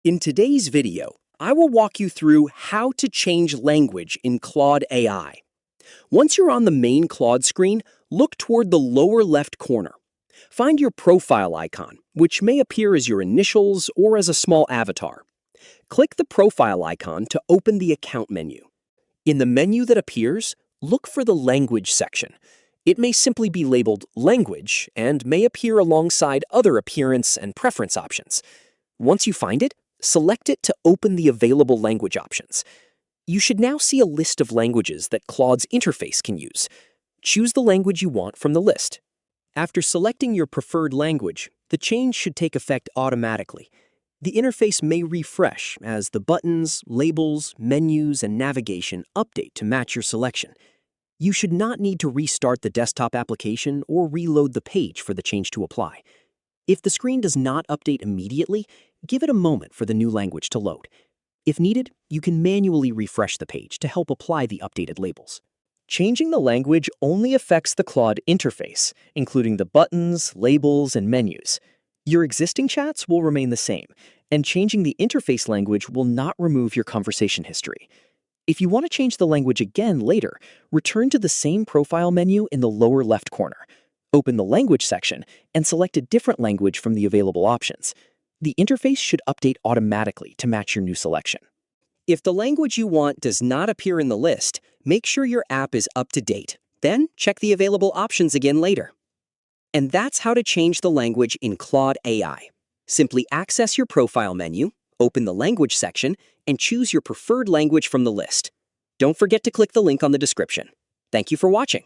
In today's video, I will walk you through how to change language in Claude AI. Once you're on the main Claude screen, look toward the lower left corner. Find your profile icon, which may appear as your initials or as a small avatar. Click the profile icon to open the account menu. In the menu that appears, look for the language section. It may simply be labeled Language and may appear alongside other appearance and preference options. Once you find it, select it to open the available language options. You should now see a list of languages that Claude's interface can use. Choose the language you want from the list. After selecting your preferred language, the change should take effect automatically. The interface may refresh as the buttons, labels, menus, and navigation update to match your selection. You should not need to restart the desktop application or reload the page for the change to apply. If the screen does not update immediately, give it a moment for the new language to load. If needed, you can manually refresh the page to help apply the updated labels. Changing the language only affects the Claude interface, including the buttons, labels, and menus. Your existing chats will remain the same, and changing the interface language will not remove your conversation history. If you want to change the language again later, return to the same profile menu in the lower left corner. Open the Language section and select a different language from the available options. The interface should update automatically to match your new selection. If the language you want does not appear in the list, make sure your app is up to date. Then check the available options again later. And that's how to change the language in Claude AI. Simply access your profile menu, open the Language section, and choose your preferred language from the list. Don't forget to click the link on the description. Thank you for watching.